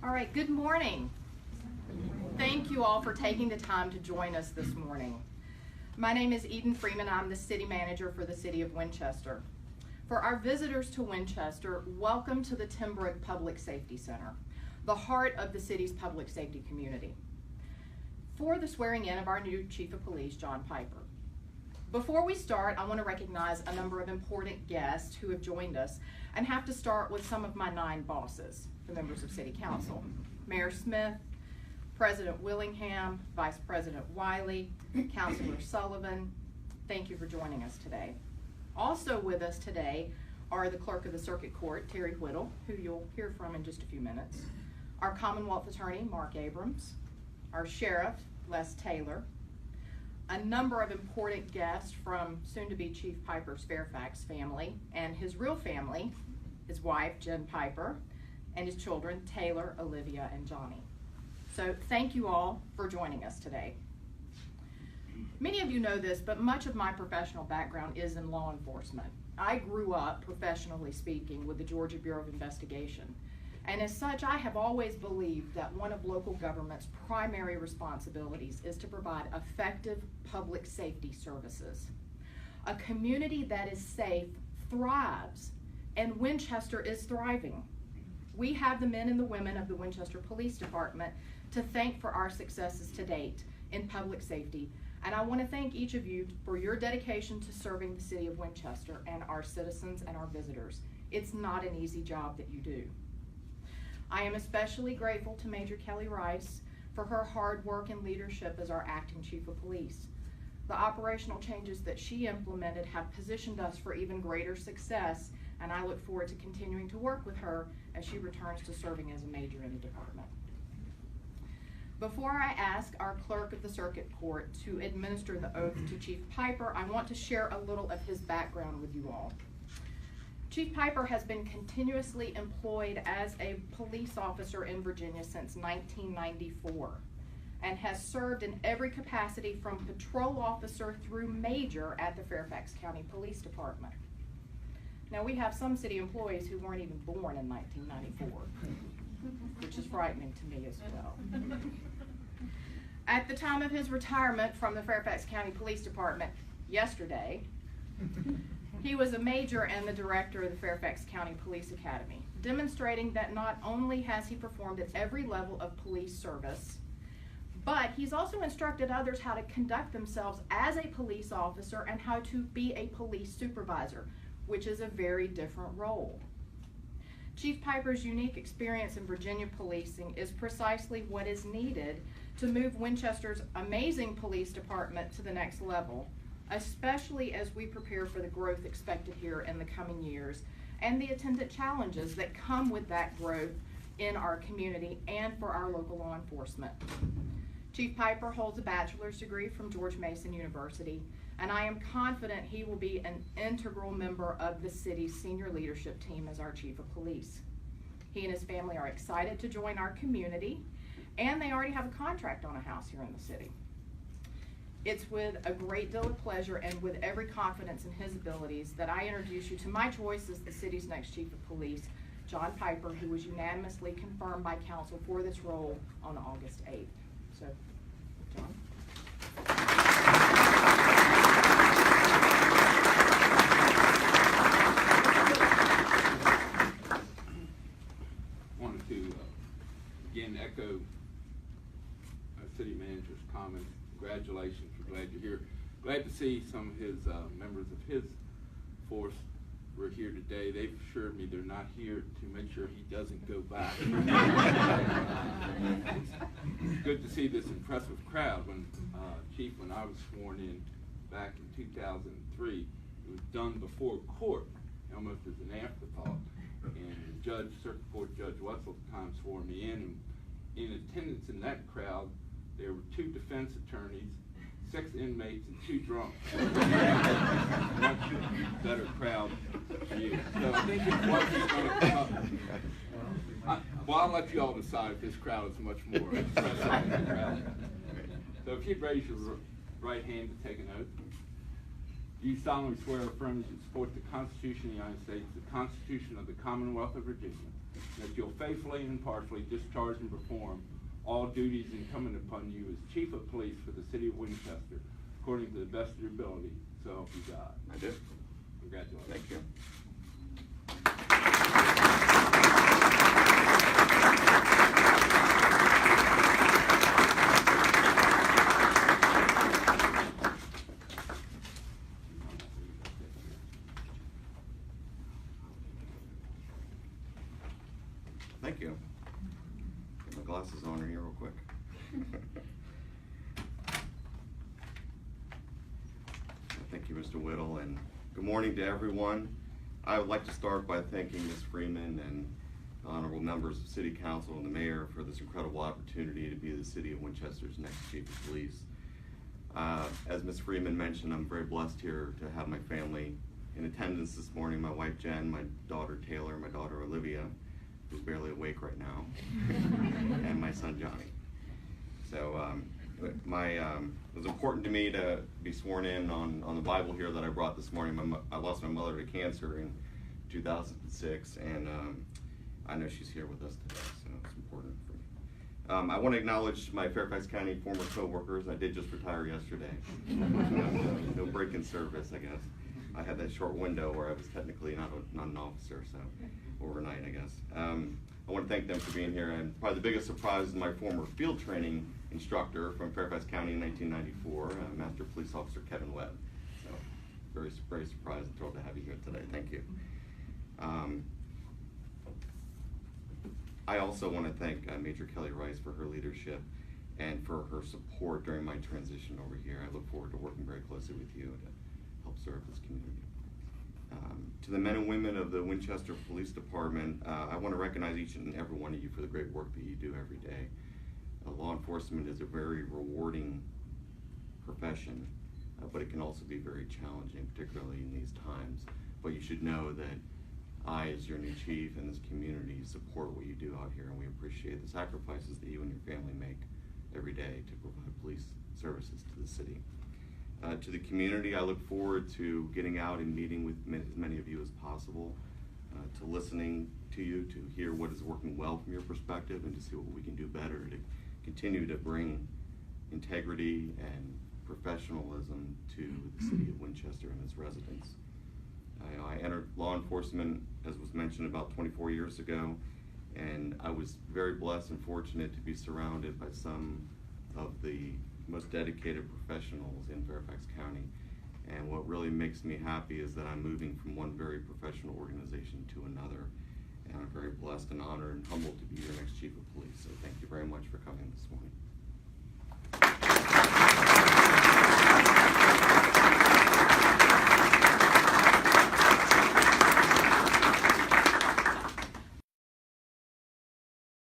All right, good morning. Thank you all for taking the time to join us this morning. My name is Eden Freeman. I'm the city manager for the City of Winchester. For our visitors to Winchester, welcome to the Timbrook Public Safety Center, the heart of the city's public safety community, for the swearing in of our new Chief of Police, John Piper. Before we start, I want to recognize a number of important guests who have joined us, and have to start with some of my 9 bosses, the members of City Council. Mayor Smith, President Willingham, Vice President Wiley, Councilor Sullivan, thank you for joining us today. Also with us today are the Clerk of the Circuit Court, Terry Whittle, who you'll hear from in just a few minutes, our Commonwealth Attorney, Mark Abrams, our Sheriff, Les Taylor, a number of important guests from soon-to-be Chief Piper's Fairfax family, and his real family, his wife, Jen Piper, and his children, Taylor, Olivia, and Johnny. So thank you all for joining us today. Many of you know this, but much of my professional background is in law enforcement. I grew up, professionally speaking, with the Georgia Bureau of Investigation. And as such, I have always believed that one of local government's primary responsibilities is to provide effective public safety services. A community that is safe thrives, and Winchester is thriving. We have the men and the women of the Winchester Police Department to thank for our successes to date in public safety, and I want to thank each of you for your dedication to serving the City of Winchester and our citizens and our visitors. It's not an easy job that you do. I am especially grateful to Major Kelly Rice for her hard work and leadership as our acting Chief of Police. The operational changes that she implemented have positioned us for even greater success, and I look forward to continuing to work with her as she returns to serving as a major in the department. Before I ask our Clerk of the Circuit Court to administer the oath to Chief Piper, I want to share a little of his background with you all. Chief Piper has been continuously employed as a police officer in Virginia since 1994 and has served in every capacity from patrol officer through major at the Fairfax County Police Department. Now, we have some city employees who weren't even born in 1994, which is frightening to me as well. At the time of his retirement from the Fairfax County Police Department yesterday, he was a major and the director of the Fairfax County Police Academy, demonstrating that not only has he performed at every level of police service, but he's also instructed others how to conduct themselves as a police officer and how to be a police supervisor, which is a very different role. Chief Piper's unique experience in Virginia policing is precisely what is needed to move Winchester's amazing police department to the next level, especially as we prepare for the growth expected here in the coming years and the attendant challenges that come with that growth in our community and for our local law enforcement. Chief Piper holds a bachelor's degree from George Mason University, and I am confident he will be an integral member of the city's senior leadership team as our Chief of Police. He and his family are excited to join our community, and they already have a contract on a house here in the city. It's with a great deal of pleasure and with every confidence in his abilities that I introduce you to my choice as the city's next Chief of Police, John Piper, who was unanimously confirmed by council for this role on August 8th. So, John. I wanted to again echo our city manager's comments. Congratulations, we're glad you're here. Glad to see some of his members of his force were here today. They've assured me they're not here to make sure he doesn't go back. It's good to see this impressive crowd. Chief, when I was sworn in back in 2003, it was done before court, almost as an afterthought. And Circuit Court Judge Wetzel at the time swore me in. And in attendance in that crowd, there were 2 defense attorneys, 6 inmates, and 2 drunks. Much better crowd for you. So I think it's what he's going to come up. Well, I'll let you all decide if this crowd is much more impressive than the crowd. So if you'd raise your right hand to take an oath. Do you solemnly swear or affirm that you support the Constitution of the United States, the Constitution of the Commonwealth of Virginia, that you'll faithfully and impartially discharge and perform all duties incumbent upon you as Chief of Police for the City of Winchester, according to the best of your ability. So help you God. I do. Congratulations. Thank you. Thank you. Get my glasses on here real quick. Thank you, Mr. Whittle, and good morning to everyone. I would like to start by thanking Ms. Freeman and honorable members of City Council and the Mayor for this incredible opportunity to be the City of Winchester's next Chief of Police. As Ms. Freeman mentioned, I'm very blessed here to have my family in attendance this morning. My wife Jen, my daughter Taylor, my daughter Olivia, who's barely awake right now, and my son Johnny. So it was important to me to be sworn in on the Bible here that I brought this morning. I lost my mother to cancer in 2006, and I know she's here with us today, so it's important for me. I want to acknowledge my Fairfax County former co-workers. I did just retire yesterday. No break in service, I guess. I had that short window where I was technically not an officer, so overnight, I guess. I want to thank them for being here, and probably the biggest surprise is my former field training instructor from Fairfax County in 1994, Master Police Officer Kevin Webb. So very surprised and thrilled to have you here today. Thank you. I also want to thank Major Kelly Rice for her leadership and for her support during my transition over here. I look forward to working very closely with you to help serve this community. To the men and women of the Winchester Police Department, I want to recognize each and every one of you for the great work that you do every day. Law enforcement is a very rewarding profession, but it can also be very challenging, particularly in these times. But you should know that I, as your new chief and this community, support what you do out here, and we appreciate the sacrifices that you and your family make every day to provide police services to the city. To the community, I look forward to getting out and meeting with as many of you as possible, to listening to you, to hear what is working well from your perspective, and to see what we can do better to continue to bring integrity and professionalism to the City of Winchester and its residents. I entered law enforcement, as was mentioned, about 24 years ago, and I was very blessed and fortunate to be surrounded by some of the most dedicated professionals in Fairfax County. And what really makes me happy is that I'm moving from one very professional organization to another. And I'm very blessed and honored and humbled to be your next Chief of